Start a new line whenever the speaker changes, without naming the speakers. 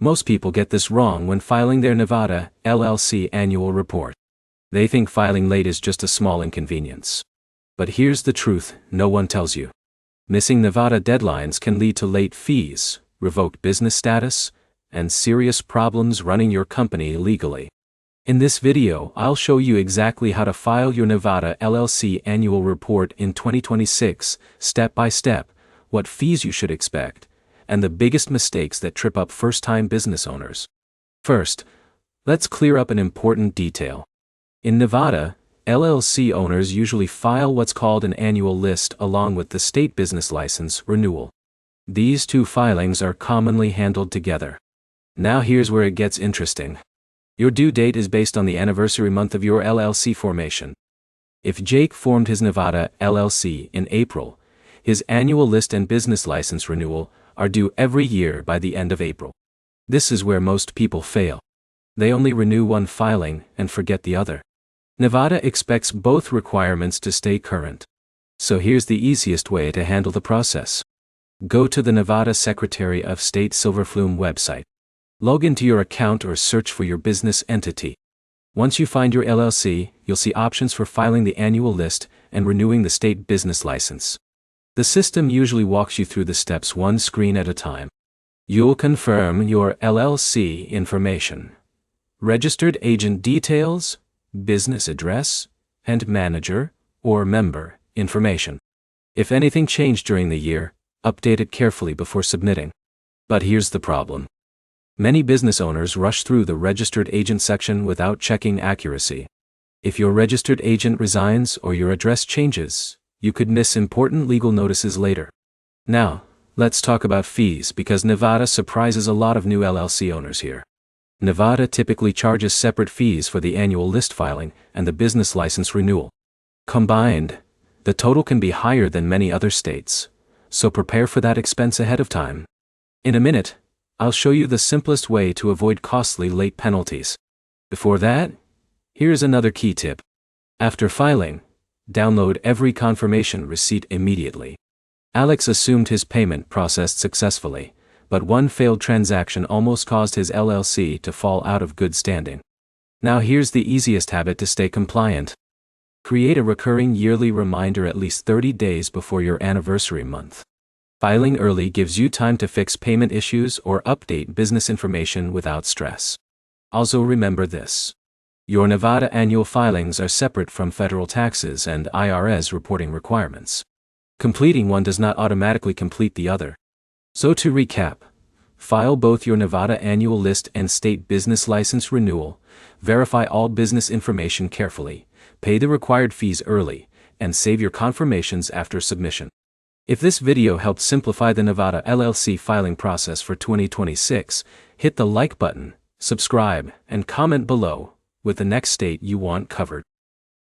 Most people get this wrong when filing their Nevada LLC annual report. They think filing late is just a small inconvenience. But here's the truth no one tells you. Missing Nevada deadlines can lead to late fees, revoked business status, and serious problems running your company legally. In this video, I'll show you exactly how to file your Nevada LLC annual report in 2026, step by step, what fees you should expect, and the biggest mistakes that trip up first-time business owners. First, let's clear up an important detail. In Nevada, LLC owners usually file what's called an annual list along with the state business license renewal. These two filings are commonly handled together. Now here's where it gets interesting. Your due date is based on the anniversary month of your LLC formation. If Jake formed his Nevada LLC in April, his annual list and business license renewal are due every year by the end of April. This is where most people fail. They only renew one filing and forget the other. Nevada expects both requirements to stay current. So here's the easiest way to handle the process. Go to the Nevada Secretary of State Silverflume website. Log into your account or search for your business entity. Once you find your LLC, you'll see options for filing the annual list and renewing the state business license. The system usually walks you through the steps one screen at a time. You'll confirm your LLC information, registered agent details, business address, and manager or member information. If anything changed during the year, update it carefully before submitting. But here's the problem. Many business owners rush through the registered agent section without checking accuracy. If your registered agent resigns or your address changes, you could miss important legal notices later. Now, let's talk about fees because Nevada surprises a lot of new LLC owners here. Nevada typically charges separate fees for the annual list filing and the business license renewal. Combined, the total can be higher than many other states, so prepare for that expense ahead of time. In a minute, I'll show you the simplest way to avoid costly late penalties. Before that, here's another key tip. After filing, download every confirmation receipt immediately. Alex assumed his payment processed successfully, but one failed transaction almost caused his LLC to fall out of good standing. Now here's the easiest habit to stay compliant. Create a recurring yearly reminder at least 30 days before your anniversary month. Filing early gives you time to fix payment issues or update business information without stress. Also remember this. Your Nevada annual filings are separate from federal taxes and IRS reporting requirements. Completing one does not automatically complete the other. So to recap, file both your Nevada annual list and state business license renewal, verify all business information carefully, pay the required fees early, and save your confirmations after submission. If this video helped simplify the Nevada LLC filing process for 2026, hit the like button, subscribe, and comment below with the next state you want covered.